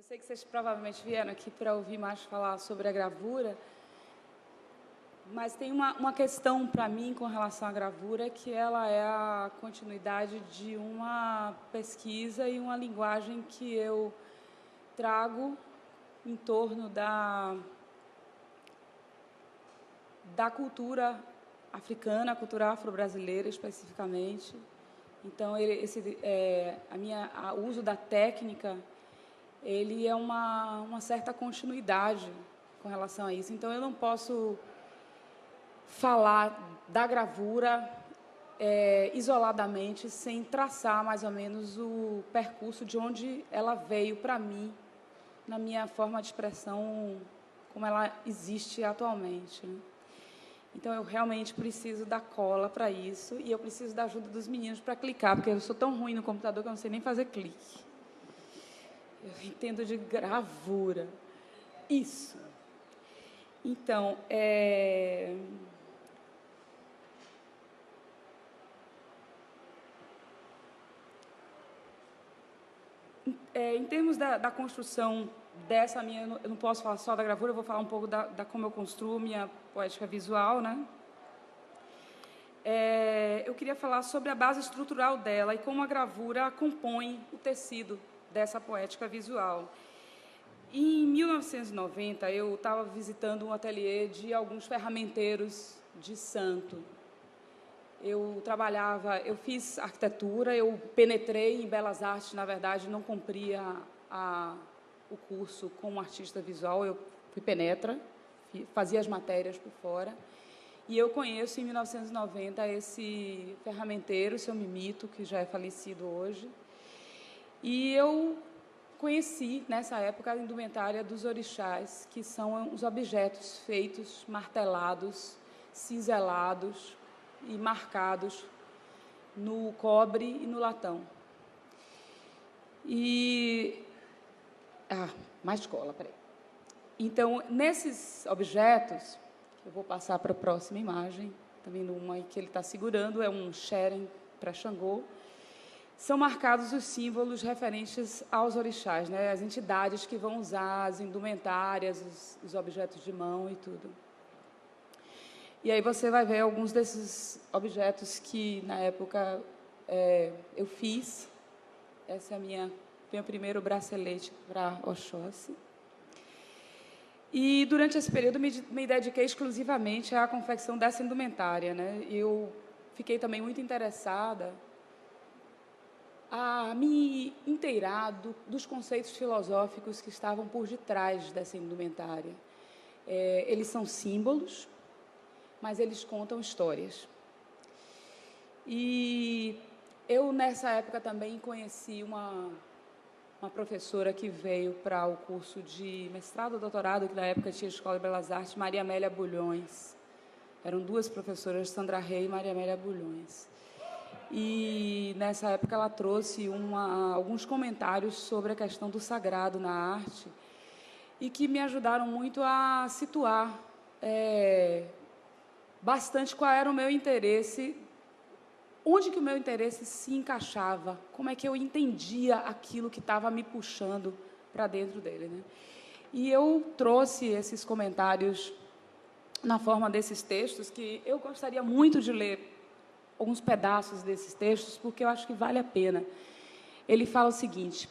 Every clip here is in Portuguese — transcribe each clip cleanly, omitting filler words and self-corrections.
Eu sei que vocês provavelmente vieram aqui para ouvir mais falar sobre a gravura, mas tem uma questão para mim com relação à gravura, que ela é a continuidade de uma pesquisa e uma linguagem que eu trago em torno da cultura africana, a cultura afro-brasileira especificamente. Então, o uso da técnica, ele é uma certa continuidade com relação a isso. Então, eu não posso falar da gravura isoladamente, sem traçar mais ou menos o percurso de onde ela veio para mim, na minha forma de expressão, como ela existe atualmente, né? Então, eu realmente preciso da cola para isso, e eu preciso da ajuda dos meninos para clicar, porque eu sou tão ruim no computador que eu não sei nem fazer clique. Eu entendo de gravura. Isso. Então, em termos da construção dessa minha, eu não posso falar só da gravura, eu vou falar um pouco da como eu construo minha poética visual, né? Eu queria falar sobre a base estrutural dela e como a gravura compõe o tecido dessa poética visual. Em 1990, eu estava visitando um ateliê de alguns ferramenteiros de Santo. Eu fiz arquitetura, eu penetrei em Belas Artes, na verdade, não cumpria o curso como artista visual, eu fui penetra, fazia as matérias por fora. E eu conheço, em 1990, esse ferramenteiro, seu Mimito, que já é falecido hoje. E eu conheci, nessa época, a indumentária dos orixás, que são os objetos feitos, martelados, cinzelados e marcados no cobre e no latão. Mais cola, peraí. Então, nesses objetos, eu vou passar para a próxima imagem, também numa que ele está segurando, é um xerém para Xangô. São marcados os símbolos referentes aos orixás, né? As entidades que vão usar, as indumentárias, os objetos de mão e tudo. E aí você vai ver alguns desses objetos que, na época, eu fiz. Esse é meu primeiro bracelete para Oxóssi. E, durante esse período, me dediquei exclusivamente à confecção dessa indumentária, né? Eu fiquei também muito interessada a me inteirar dos conceitos filosóficos que estavam por detrás dessa indumentária. Eles são símbolos, mas eles contam histórias. E eu, nessa época, também conheci uma professora que veio para o curso de mestrado ou doutorado, que na época tinha Escola de Belas Artes, Maria Amélia Bulhões. Eram duas professoras, Sandra Rey e Maria Amélia Bulhões. E, nessa época, ela trouxe alguns comentários sobre a questão do sagrado na arte e que me ajudaram muito a situar bastante qual era o meu interesse, onde que o meu interesse se encaixava, como é que eu entendia aquilo que estava me puxando para dentro dele, né? E eu trouxe esses comentários na forma desses textos, que eu gostaria muito de ler alguns pedaços desses textos, porque eu acho que vale a pena. Ele fala o seguinte: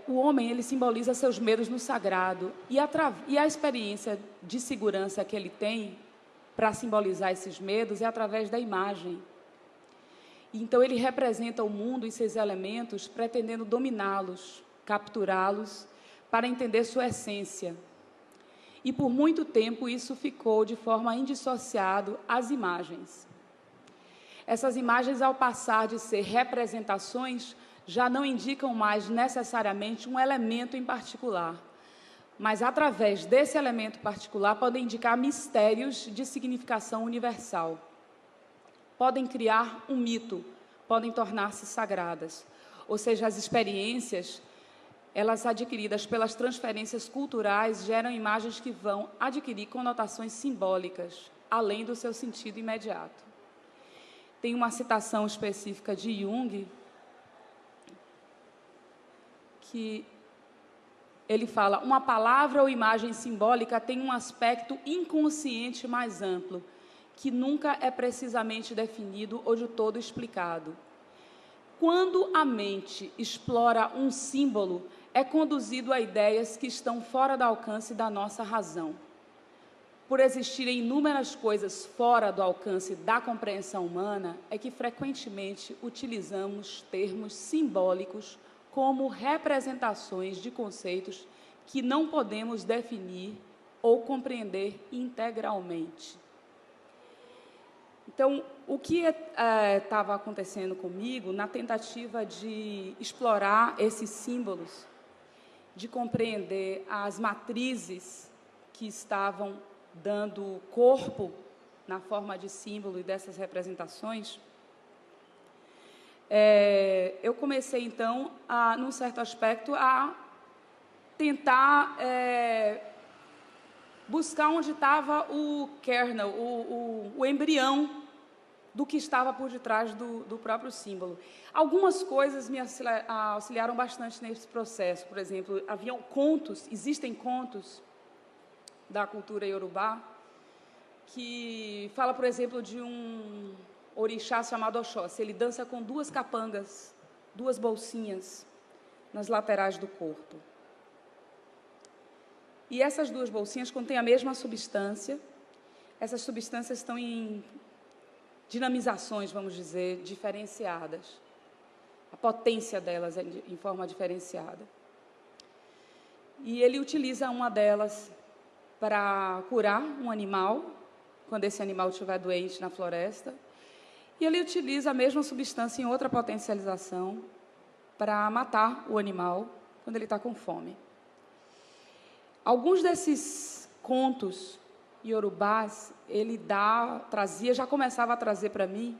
o homem, ele simboliza seus medos no sagrado, e a experiência de segurança que ele tem para simbolizar esses medos é através da imagem. Então, ele representa o mundo e seus elementos, pretendendo dominá-los, capturá-los, para entender sua essência. E, por muito tempo, isso ficou de forma indissociado às imagens. Essas imagens, ao passar de ser representações, já não indicam mais necessariamente um elemento em particular, mas, através desse elemento particular, podem indicar mistérios de significação universal. Podem criar um mito, podem tornar-se sagradas. Ou seja, as experiências, elas adquiridas pelas transferências culturais, geram imagens que vão adquirir conotações simbólicas, além do seu sentido imediato. Tem uma citação específica de Jung, que ele fala, uma palavra ou imagem simbólica tem um aspecto inconsciente mais amplo, que nunca é precisamente definido ou de todo explicado. Quando a mente explora um símbolo, é conduzido a ideias que estão fora do alcance da nossa razão. Por existirem inúmeras coisas fora do alcance da compreensão humana, é que frequentemente utilizamos termos simbólicos como representações de conceitos que não podemos definir ou compreender integralmente. Então, o que estava acontecendo comigo na tentativa de explorar esses símbolos, de compreender as matrizes que estavam dando corpo na forma de símbolo e dessas representações, eu comecei, então, num certo aspecto, a tentar buscar onde estava o kernel, o embrião do que estava por detrás do próprio símbolo. Algumas coisas me auxiliaram bastante nesse processo. Por exemplo, haviam contos, existem contos da cultura iorubá, que fala, por exemplo, de um orixá chamado Oxóssi. Ele dança com 2 capangas, 2 bolsinhas nas laterais do corpo. E essas 2 bolsinhas contêm a mesma substância. Essas substâncias estão em dinamizações, vamos dizer, diferenciadas. A potência delas é em forma diferenciada. E ele utiliza uma delas para curar um animal, quando esse animal estiver doente na floresta. E ele utiliza a mesma substância em outra potencialização para matar o animal quando ele está com fome. Alguns desses contos iorubás, ele trazia, já começava a trazer para mim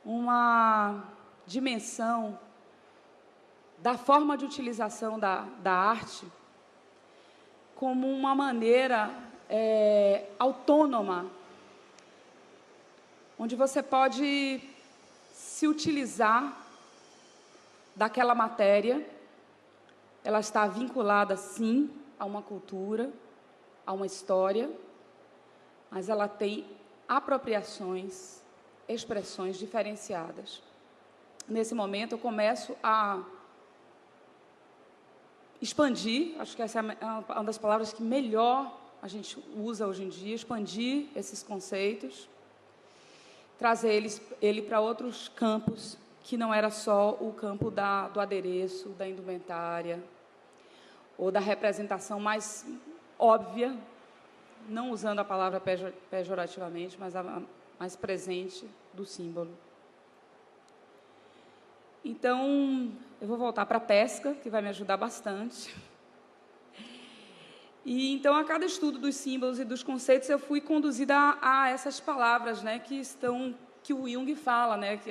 uma dimensão da forma de utilização da arte como uma maneira autônoma, onde você pode se utilizar daquela matéria. Ela está vinculada, sim, a uma cultura, a uma história, mas ela tem apropriações, expressões diferenciadas. Nesse momento, eu começo a expandir, acho que essa é uma das palavras que melhor a gente usa hoje em dia, expandir esses conceitos, trazer ele para outros campos, que não era só o campo do adereço, da indumentária, ou da representação mais óbvia, não usando a palavra pejorativamente, mas a mais presente do símbolo. Então, eu vou voltar para a pesca, que vai me ajudar bastante. E, então, a cada estudo dos símbolos e dos conceitos, eu fui conduzida a essas palavras, né, que o Jung fala, né, que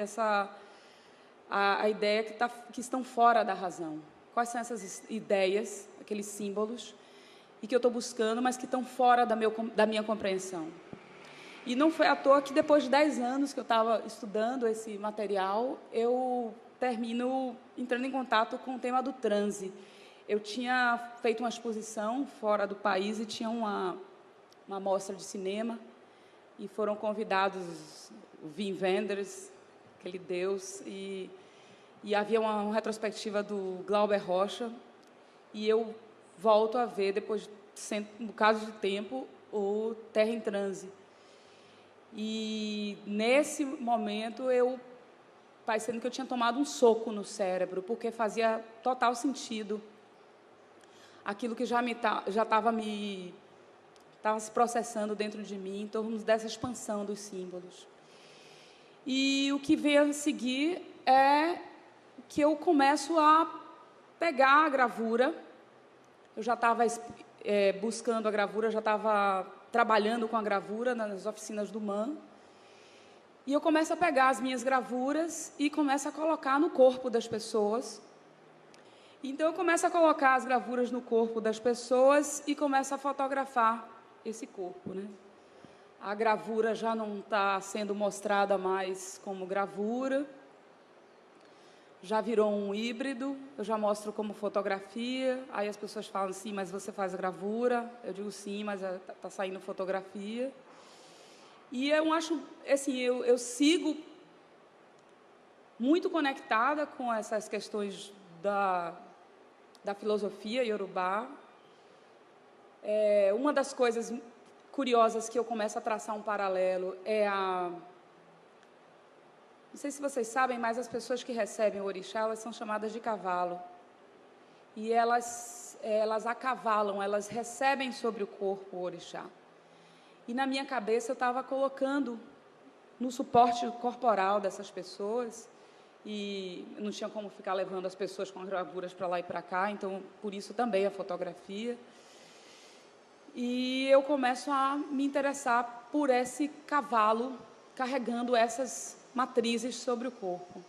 a ideia que estão fora da razão. Quais são essas ideias, aqueles símbolos, e que eu estou buscando, mas que estão fora da minha compreensão. E não foi à toa que, depois de 10 anos que eu estava estudando esse material, eu termino entrando em contato com o tema do transe. Eu tinha feito uma exposição fora do país e tinha uma mostra de cinema, e foram convidados o Wim Wenders, aquele deus, e havia uma retrospectiva do Glauber Rocha, e eu volto a ver, depois de um bocado de tempo, o Terra em Transe. E, nesse momento, parecendo que eu tinha tomado um soco no cérebro, porque fazia total sentido aquilo que já estava se processando dentro de mim, em torno dessa expansão dos símbolos. E o que veio a seguir é que eu começo a pegar a gravura. Eu já estava buscando a gravura, já estava trabalhando com a gravura nas oficinas do MAN. E eu começo a pegar as minhas gravuras e começo a colocar no corpo das pessoas. Então, eu começo a colocar as gravuras no corpo das pessoas e começo a fotografar esse corpo, né? A gravura já não está sendo mostrada mais como gravura, já virou um híbrido, eu já mostro como fotografia, aí as pessoas falam, sim, mas você faz gravura? Eu digo, sim, mas está saindo fotografia. E eu acho, assim, eu sigo muito conectada com essas questões da filosofia iorubá. Uma das coisas curiosas que eu começo a traçar um paralelo é não sei se vocês sabem, mas as pessoas que recebem o orixá, elas são chamadas de cavalo. E elas acavalam, elas recebem sobre o corpo o orixá. E na minha cabeça eu estava colocando no suporte corporal dessas pessoas, e não tinha como ficar levando as pessoas com gravuras para lá e para cá, então por isso também a fotografia. E eu começo a me interessar por esse cavalo carregando essas matrizes sobre o corpo.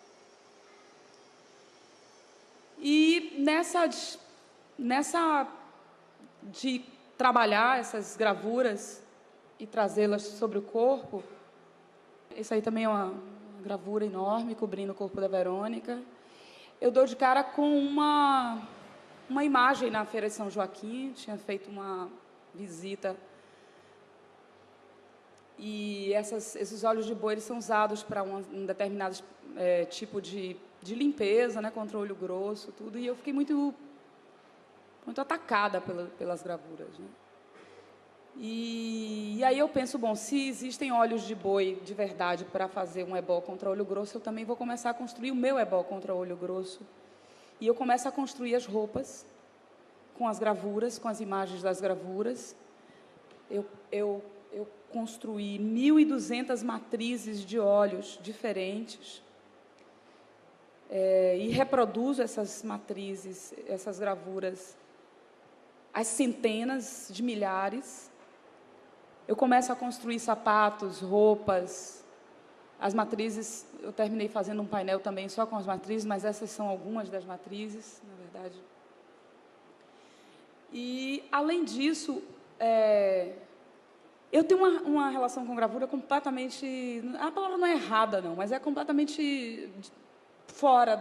E nessa de trabalhar essas gravuras e trazê-las sobre o corpo, isso aí também é uma gravura enorme cobrindo o corpo da Verônica. Eu dou de cara com uma imagem na Feira de São Joaquim, tinha feito uma visita. E esses olhos de boi eles são usados para um determinado tipo de limpeza, né, contra o olho grosso, tudo. E eu fiquei muito atacada pelas gravuras, né? E aí eu penso, bom, se existem olhos de boi de verdade para fazer um ebó contra olho grosso, eu também vou começar a construir o meu ebó contra olho grosso. E eu começo a construir as roupas com as gravuras, com as imagens das gravuras. Eu construí 1.200 matrizes de olhos diferentes e reproduzo essas matrizes, essas gravuras, às centenas de milhares. Eu começo a construir sapatos, roupas. As matrizes, eu terminei fazendo um painel também só com as matrizes, mas essas são algumas das matrizes, na verdade. E, além disso, eu tenho uma relação com gravura completamente... A palavra não é errada, não, mas é completamente fora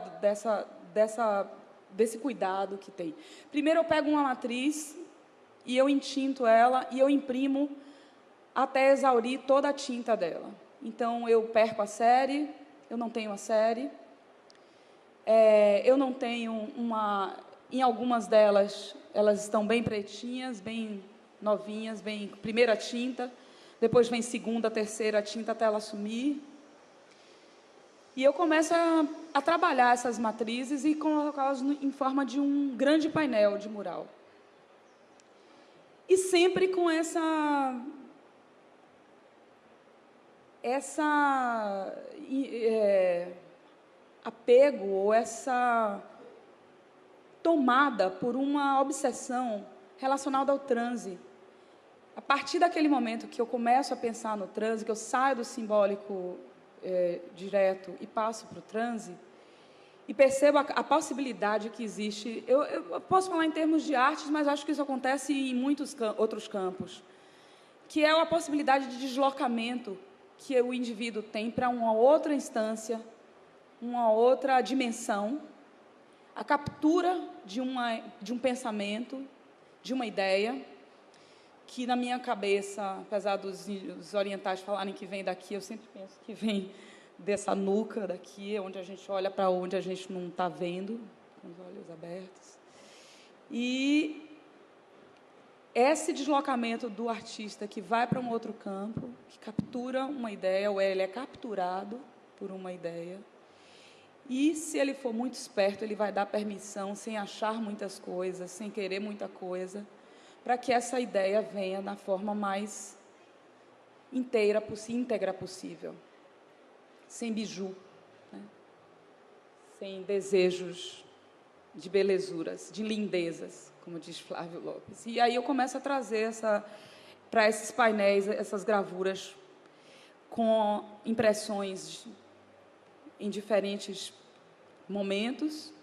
desse cuidado que tem. Primeiro, eu pego uma matriz e eu entinto ela e eu imprimo até exaurir toda a tinta dela. Então, eu perco a série, eu não tenho a série, eu não tenho uma... Em algumas delas, elas estão bem pretinhas, bem novinhas, bem primeira tinta, depois vem segunda, terceira tinta até ela sumir. E eu começo a trabalhar essas matrizes e colocá-las em forma de um grande painel de mural. E sempre com apego ou essa tomada por uma obsessão relacionada ao transe. A partir daquele momento que eu começo a pensar no transe, que eu saio do simbólico direto e passo para o transe, e percebo a possibilidade que existe. Eu posso falar em termos de artes, mas acho que isso acontece em muitos outros campos, que é a possibilidade de deslocamento que o indivíduo tem para uma outra instância, uma outra dimensão, a captura de um pensamento, de uma ideia, que na minha cabeça, apesar dos orientais falarem que vem daqui, eu sempre penso que vem dessa nuca daqui, onde a gente olha para onde a gente não está vendo, com os olhos abertos. E esse deslocamento do artista que vai para um outro campo, que captura uma ideia, ou ele é capturado por uma ideia, e, se ele for muito esperto, ele vai dar permissão, sem achar muitas coisas, sem querer muita coisa, para que essa ideia venha da forma mais íntegra possível, sem biju, né? Sem desejos de belezuras, de lindezas, como diz Flávio Lopes. E aí eu começo a trazer para esses painéis, essas gravuras, com impressões em diferentes momentos.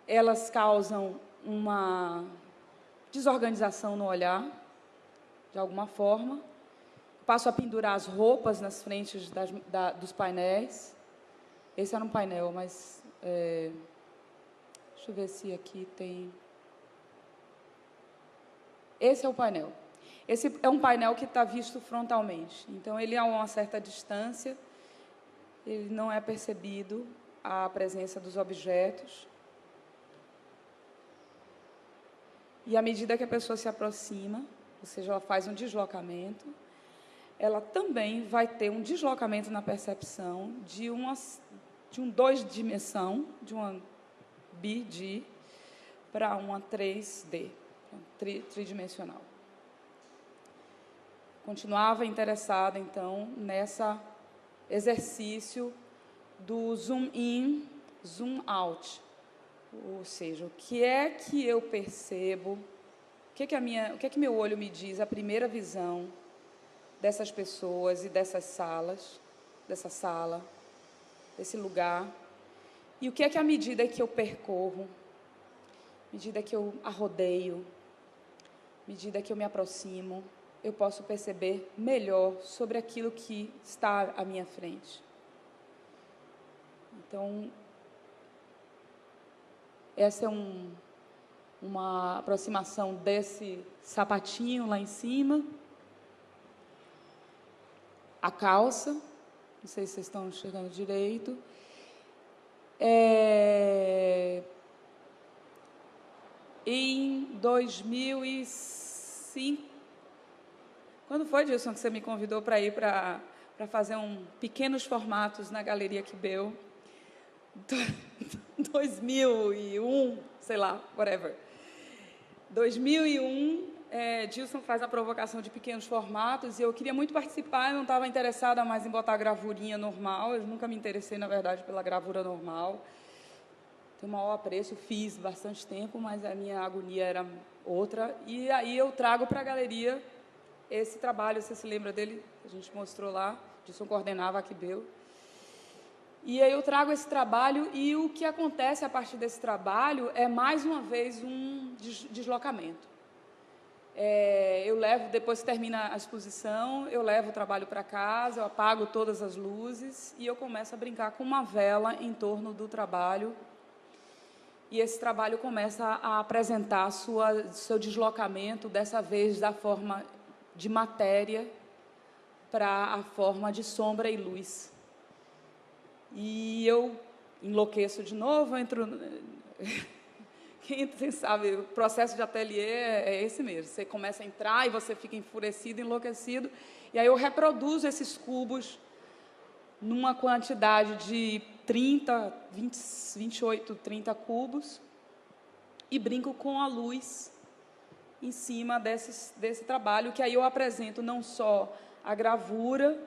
Elas causam uma desorganização no olhar, de alguma forma. Passo a pendurar as roupas nas frentes dos painéis. Esse era um painel, mas Deixa eu ver se aqui tem... Esse é o painel. Esse é um painel que está visto frontalmente. Então, ele, a uma certa distância, ele não é percebido a presença dos objetos. E, à medida que a pessoa se aproxima, ou seja, ela faz um deslocamento, ela também vai ter um deslocamento na percepção de um 2D, de uma BD, para uma 3D, tridimensional. Continuava interessada, então, nesse exercício do zoom in, zoom out. Ou seja, o que é que eu percebo, o que é que meu olho me diz, a primeira visão dessas pessoas e dessas salas, dessa sala, desse lugar, e o que é que, à medida que eu percorro, à medida que eu a rodeio, à medida que eu me aproximo, eu posso perceber melhor sobre aquilo que está à minha frente. Então, essa é uma aproximação desse sapatinho lá em cima. A calça, não sei se vocês estão enxergando direito. Em 2005, quando foi, Dilson, que você me convidou para ir para fazer pequenos formatos na Galeria Quibel? 2001, sei lá, whatever. 2001, Dilson faz a provocação de pequenos formatos, e eu queria muito participar, eu não estava interessada mais em botar a gravurinha normal, eu nunca me interessei, na verdade, pela gravura normal. Tenho o maior apreço, fiz bastante tempo, mas a minha agonia era outra. E aí eu trago para a galeria esse trabalho, você se lembra dele? A gente mostrou lá, Dilson coordenava a Quibel. E aí eu trago esse trabalho, e o que acontece a partir desse trabalho é, mais uma vez, um deslocamento. Eu levo, depois que termina a exposição, eu levo o trabalho para casa, eu apago todas as luzes, e eu começo a brincar com uma vela em torno do trabalho. E esse trabalho começa a apresentar seu deslocamento, dessa vez da forma de matéria para a forma de sombra e luz. E eu enlouqueço de novo, quem sabe, o processo de ateliê é esse mesmo. Você começa a entrar e você fica enfurecido, enlouquecido, e aí eu reproduzo esses cubos numa quantidade de 30, 20, 28, 30 cubos, e brinco com a luz em cima desse trabalho, que aí eu apresento não só a gravura,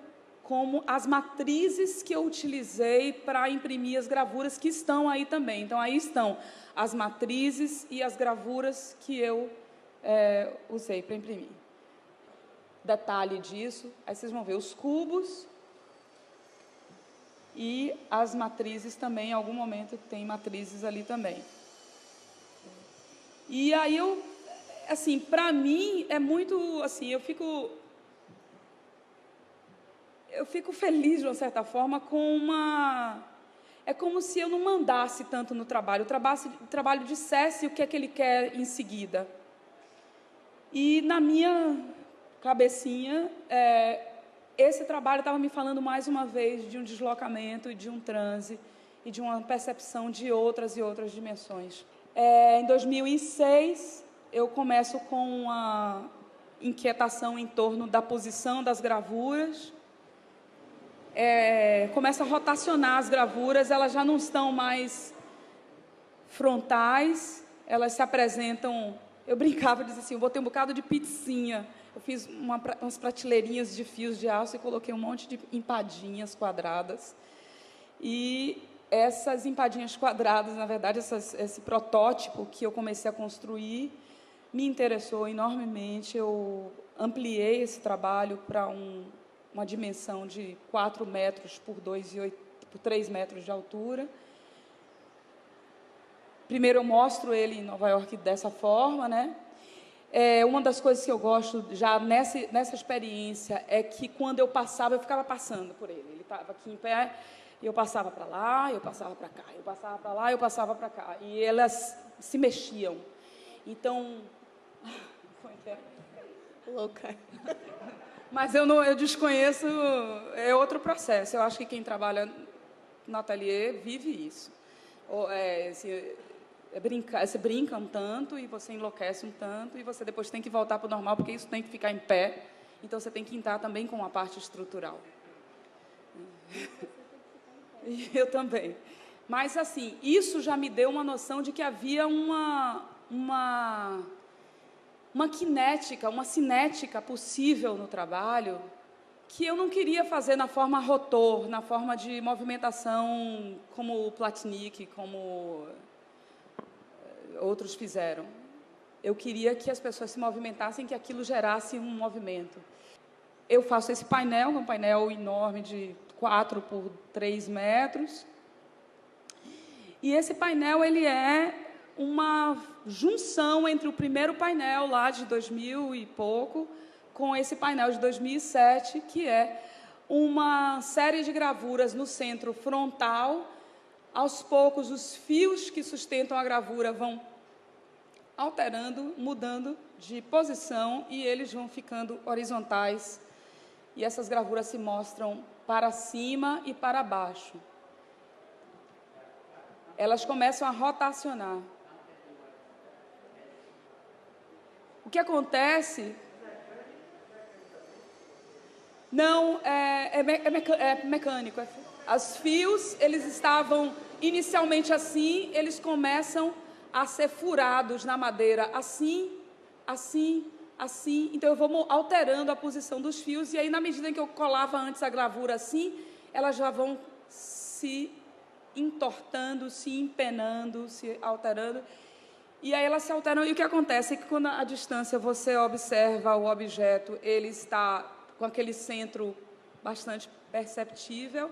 como as matrizes que eu utilizei para imprimir as gravuras, que estão aí também. Então, aí estão as matrizes e as gravuras que eu usei para imprimir. Detalhe disso, aí vocês vão ver os cubos e as matrizes também, em algum momento tem matrizes ali também. E aí assim, para mim é muito, assim, eu fico feliz, de uma certa forma, é como se eu não mandasse tanto no trabalho, o trabalho dissesse o que é que ele quer em seguida. E, na minha cabecinha, esse trabalho estava me falando, mais uma vez, de um deslocamento, de um transe, e de uma percepção de outras e outras dimensões. Em 2006, eu começo com uma inquietação em torno da posição das gravuras. Começa a rotacionar as gravuras, elas já não estão mais frontais, elas se apresentam... Eu brincava, dizia assim, eu botei um bocado de pizzinha, eu fiz umas prateleirinhas de fios de aço e coloquei um monte de empadinhas quadradas. E essas empadinhas quadradas, na verdade, esse protótipo que eu comecei a construir, me interessou enormemente. Eu ampliei esse trabalho para uma dimensão de 4 metros por 3 metros de altura. Primeiro eu mostro ele em Nova York dessa forma, né? Uma das coisas que eu gosto já nessa experiência é que, quando eu passava, eu ficava passando por ele. Ele estava aqui em pé, Eu passava para lá, eu passava para cá, eu passava para lá, eu passava para cá. E elas se mexiam. Então... Como é que é? Louca. Mas eu desconheço, é outro processo. Eu acho que quem trabalha no ateliê vive isso. Você brinca um tanto e você enlouquece um tanto e você depois tem que voltar para o normal, porque isso tem que ficar em pé. Então, você tem que entrar também com a parte estrutural. Eu também. Mas, assim, isso já me deu uma noção de que havia uma cinética possível no trabalho que eu não queria fazer na forma rotor, na forma de movimentação como o Platnik, como outros fizeram. Eu queria que as pessoas se movimentassem, que aquilo gerasse um movimento. Eu faço esse painel, um painel enorme de 4 por 3 metros. E esse painel ele é uma junção entre o primeiro painel lá de 2000 e pouco com esse painel de 2007, que é uma série de gravuras no centro frontal. Aos poucos, os fios que sustentam a gravura vão alterando, mudando de posição e eles vão ficando horizontais. E essas gravuras se mostram para cima e para baixo. Elas começam a rotacionar. O que acontece... Não, é mecânico. Os fios, eles estavam inicialmente assim, eles começam a ser furados na madeira, assim, assim, assim. Então, eu vou alterando a posição dos fios, e aí, na medida em que eu colava antes a gravura assim, elas já vão se entortando, se empenando, se alterando. E aí elas se alteram, e o que acontece é que, quando à distância você observa o objeto, ele está com aquele centro bastante perceptível,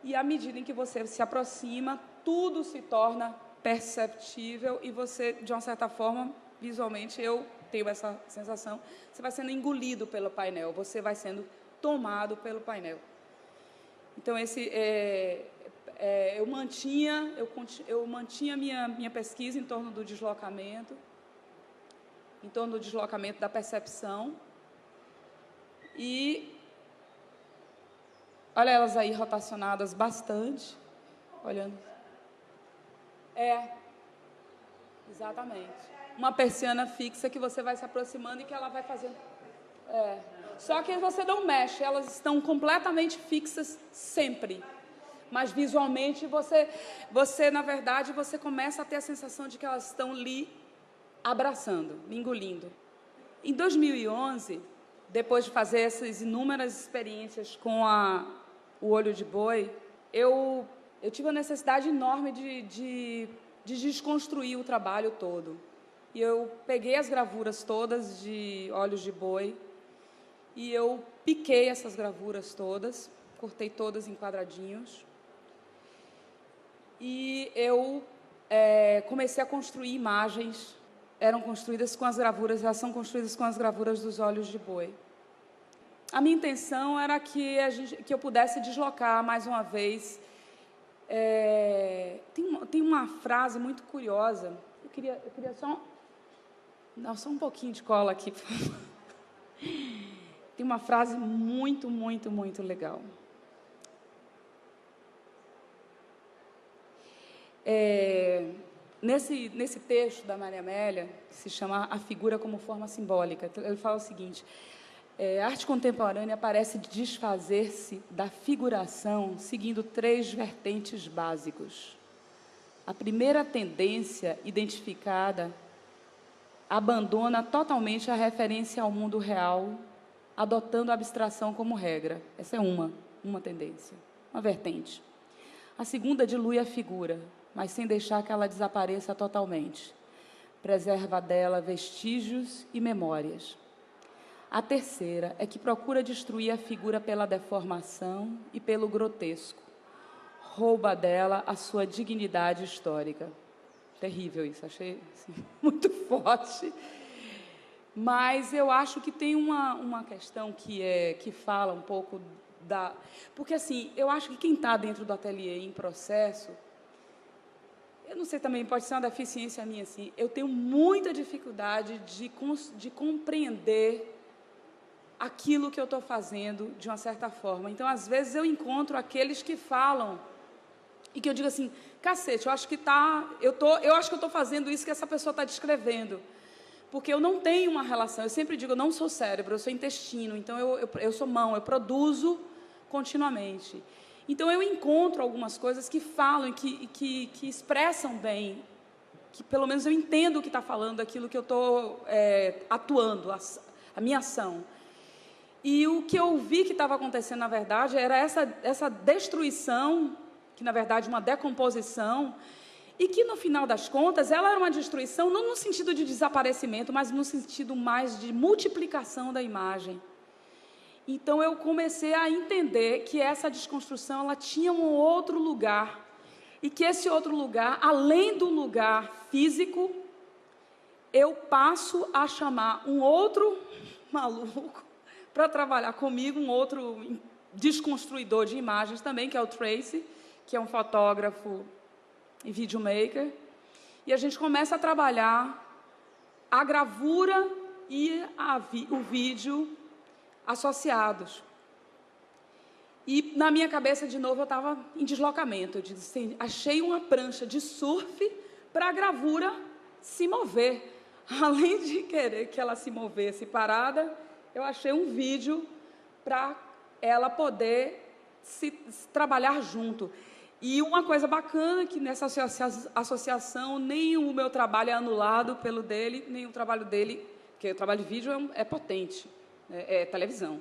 e à medida em que você se aproxima, tudo se torna perceptível e você, de uma certa forma, visualmente, eu tenho essa sensação, você vai sendo engolido pelo painel, você vai sendo tomado pelo painel. Então, eu mantinha minha pesquisa em torno do deslocamento da percepção, e olha elas aí rotacionadas bastante, olhando. Exatamente. Uma persiana fixa que você vai se aproximando e que ela vai fazendo. Só que você não mexe, elas estão completamente fixas sempre. Mas visualmente você na verdade, você começa a ter a sensação de que elas estão lhe abraçando, lhe engolindo. Em 2011, depois de fazer essas inúmeras experiências com o olho de boi, eu tive uma necessidade enorme de desconstruir o trabalho todo. E eu peguei as gravuras todas de olhos de boi e eu piquei essas gravuras todas, cortei todas em quadradinhos. E eu comecei a construir imagens. Eram construídas com as gravuras, elas são construídas com as gravuras dos olhos de boi. A minha intenção era que eu pudesse deslocar mais uma vez. Tem uma frase muito curiosa. Eu queria só um pouquinho de cola aqui. Tem uma frase muito, muito, muito legal. Nesse texto da Maria Amélia, que se chama A Figura como Forma Simbólica, ele fala o seguinte: a arte contemporânea parece desfazer-se da figuração seguindo 3 vertentes básicos. A primeira tendência identificada abandona totalmente a referência ao mundo real, adotando a abstração como regra. Essa é uma tendência, uma vertente. A segunda dilui a figura, mas sem deixar que ela desapareça totalmente. Preserva dela vestígios e memórias. A terceira é que procura destruir a figura pela deformação e pelo grotesco. Rouba dela a sua dignidade histórica. Terrível isso, achei assim, muito forte. Mas eu acho que tem uma questão que fala um pouco Porque, assim, eu acho que quem está dentro do ateliê em processo, eu não sei também, pode ser uma deficiência minha, assim, eu tenho muita dificuldade de compreender aquilo que eu estou fazendo de uma certa forma. Então, às vezes, eu encontro aqueles que falam e que eu digo assim, cacete, eu acho que eu estou fazendo isso que essa pessoa está descrevendo. Porque eu não tenho uma relação, eu sempre digo, eu não sou cérebro, eu sou intestino, então eu sou mão, eu produzo continuamente. Então, eu encontro algumas coisas que falam, que expressam bem, que pelo menos eu entendo o que está falando, aquilo que eu estou atuando, a minha ação. E o que eu vi que estava acontecendo, na verdade, era essa destruição, que, na verdade, uma decomposição, e que, no final das contas, ela era uma destruição não no sentido de desaparecimento, mas no sentido mais de multiplicação da imagem. Então, eu comecei a entender que essa desconstrução ela tinha um outro lugar, e que esse outro lugar, além do lugar físico, eu passo a chamar um outro maluco para trabalhar comigo, um outro desconstruidor de imagens também, que é o Tracy, que é um fotógrafo e videomaker, e a gente começa a trabalhar a gravura e o vídeo associados. E, na minha cabeça, de novo, eu estava em deslocamento. Eu disse assim, achei uma prancha de surf para a gravura se mover. Além de querer que ela se movesse parada, eu achei um vídeo para ela poder trabalhar junto. E uma coisa bacana que nessa associação nem o meu trabalho é anulado pelo dele, nem o trabalho dele, porque o trabalho de vídeo é potente, é televisão.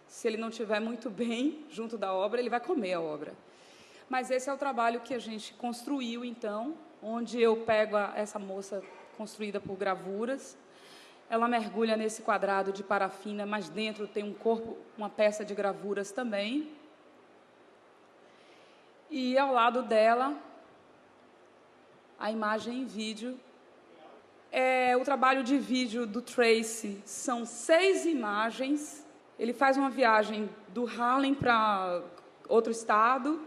Se ele não estiver muito bem junto da obra, ele vai comer a obra. Mas esse é o trabalho que a gente construiu, então, onde eu pego essa moça construída por gravuras, ela mergulha nesse quadrado de parafina, mas dentro tem um corpo, uma peça de gravuras também. E, ao lado dela, a imagem em vídeo. O trabalho de vídeo do Tracy são 6 imagens. Ele faz uma viagem do Harlem para outro estado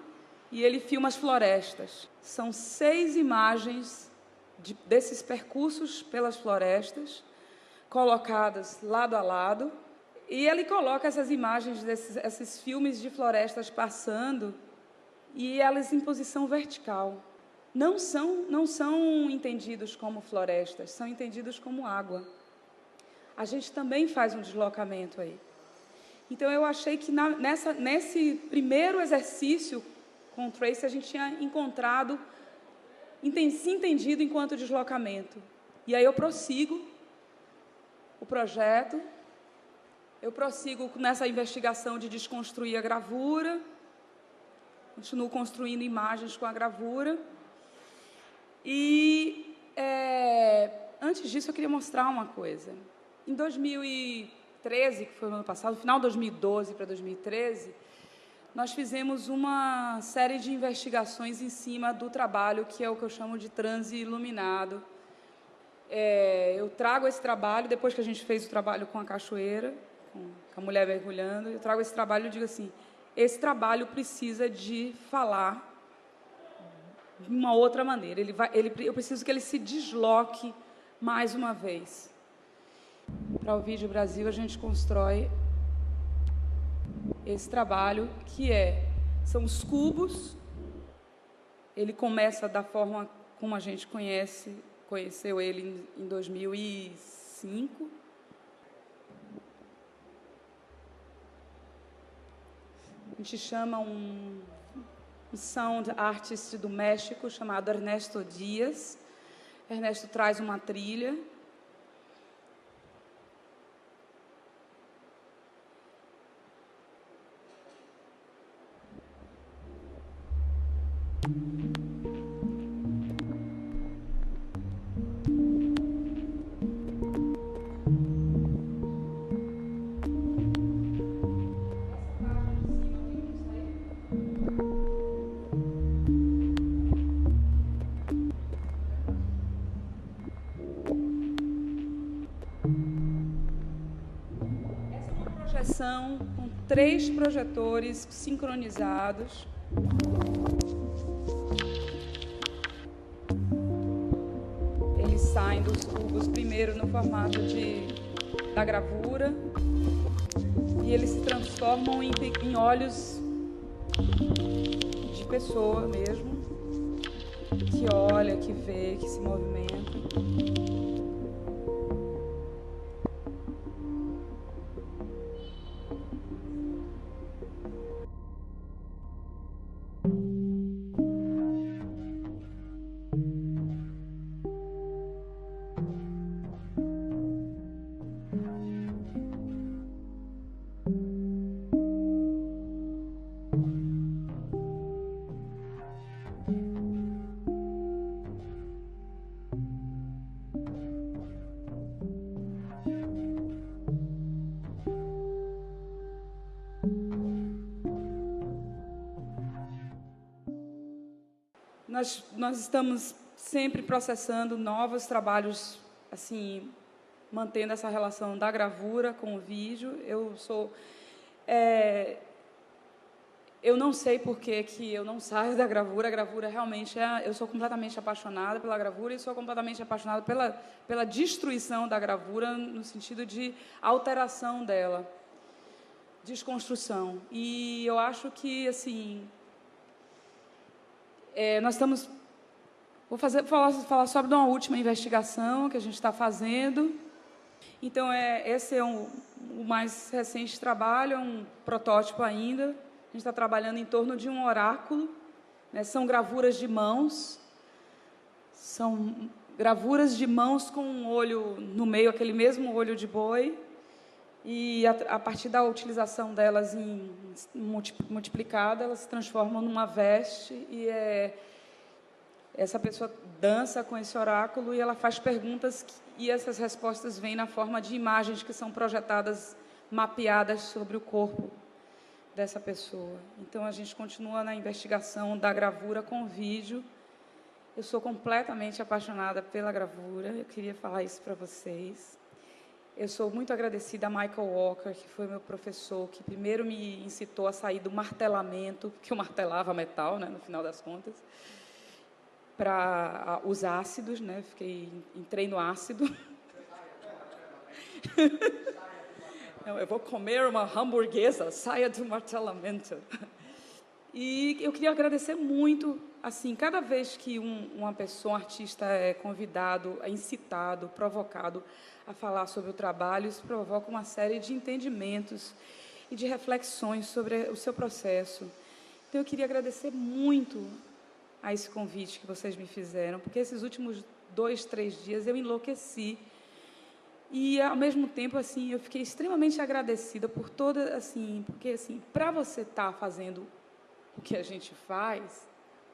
e ele filma as florestas. São 6 imagens desses percursos pelas florestas, colocadas lado a lado. E ele coloca essas imagens, esses filmes de florestas passando, e elas em posição vertical. Não são entendidos como florestas, são entendidos como água. A gente também faz um deslocamento aí. Então, eu achei que nesse primeiro exercício com o Tracy, a gente tinha encontrado, se entendido enquanto deslocamento. E aí eu prossigo o projeto, eu prossigo nessa investigação de desconstruir a gravura, continuo construindo imagens com a gravura. E, antes disso, eu queria mostrar uma coisa. Em 2013, que foi o ano passado, final de 2012 para 2013, nós fizemos uma série de investigações em cima do trabalho, que é o que eu chamo de transe iluminado. Eu trago esse trabalho, depois que a gente fez o trabalho com a cachoeira, com a mulher mergulhando, eu trago esse trabalho e digo assim, esse trabalho precisa de falar de uma outra maneira. Eu preciso que ele se desloque mais uma vez. Para o Vídeo Brasil, a gente constrói esse trabalho, que são os cubos. Ele começa da forma como a gente conheceu ele em 2005. A gente chama um sound artist do México, chamado Ernesto Dias. Ernesto traz uma trilha. 3 projetores sincronizados. Eles saem dos cubos primeiro no formato da gravura e eles se transformam em olhos de pessoa mesmo, que olha, que vê, que se movimenta. Nós estamos sempre processando novos trabalhos, assim, mantendo essa relação da gravura com o vídeo. Eu não sei por que eu não saio da gravura. A gravura realmente eu sou completamente apaixonada pela gravura e sou completamente apaixonada pela destruição da gravura, no sentido de alteração dela, desconstrução. E eu acho que, assim, nós estamos... Vou falar sobre uma última investigação que a gente está fazendo. Então, esse é o mais recente trabalho, é um protótipo ainda. A gente está trabalhando em torno de um oráculo, né? São gravuras de mãos. São gravuras de mãos com um olho no meio, aquele mesmo olho de boi. E, a partir da utilização delas multiplicada, elas se transformam numa veste e essa pessoa dança com esse oráculo e ela faz perguntas e essas respostas vêm na forma de imagens que são projetadas, mapeadas sobre o corpo dessa pessoa. Então, a gente continua na investigação da gravura com vídeo. Eu sou completamente apaixonada pela gravura, eu queria falar isso para vocês. Eu sou muito agradecida a Michael Walker, que foi meu professor, que primeiro me incitou a sair do martelamento, porque eu martelava metal, né, no final das contas, para os ácidos, né? Entrei no ácido. Eu vou comer uma hamburguesa, saia do martelamento. E eu queria agradecer muito, assim, cada vez que uma pessoa, um artista é convidado, é incitado, provocado a falar sobre o trabalho, isso provoca uma série de entendimentos e de reflexões sobre o seu processo. Então, eu queria agradecer muito a esse convite que vocês me fizeram, porque esses últimos 2, 3 dias eu enlouqueci e, ao mesmo tempo, assim, eu fiquei extremamente agradecida por toda, assim, porque, assim, para você estar fazendo o que a gente faz,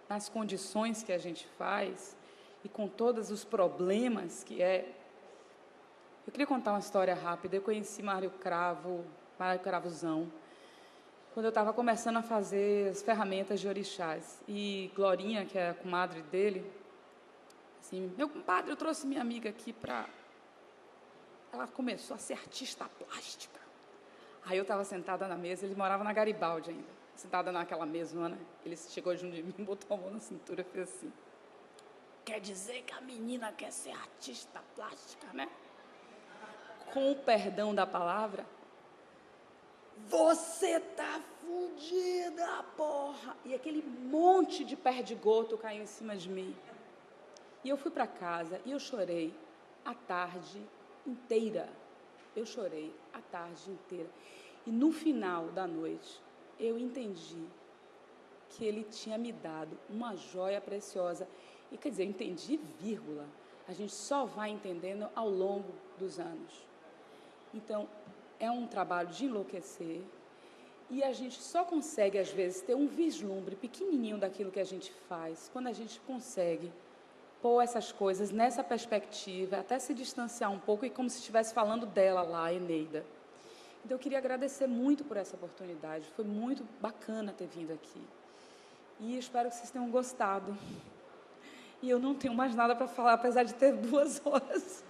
nas condições que a gente faz e com todos os problemas que é... Eu queria contar uma história rápida. Eu conheci Mário Cravozão, quando eu estava começando a fazer as ferramentas de orixás. E Glorinha, que é a comadre dele, assim, meu compadre, eu trouxe minha amiga aqui para... Ela começou a ser artista plástica. Aí eu estava sentada na mesa, ele morava na Garibaldi ainda, sentada naquela mesona. Ele chegou junto de mim, botou a mão na cintura e fez assim: quer dizer que a menina quer ser artista plástica, né? Com o perdão da palavra, você tá fudida, porra! E aquele monte de perdigoto caiu em cima de mim. E eu fui para casa e eu chorei a tarde inteira. Eu chorei a tarde inteira. E no final da noite, eu entendi que ele tinha me dado uma joia preciosa. E, quer dizer, eu entendi, vírgula. A gente só vai entendendo ao longo dos anos. Então, é um trabalho de enlouquecer e a gente só consegue, às vezes, ter um vislumbre pequenininho daquilo que a gente faz, quando a gente consegue pôr essas coisas nessa perspectiva, até se distanciar um pouco e como se estivesse falando dela lá, Eneida. Então, eu queria agradecer muito por essa oportunidade, foi muito bacana ter vindo aqui. E espero que vocês tenham gostado. E eu não tenho mais nada para falar, apesar de ter 2 horas.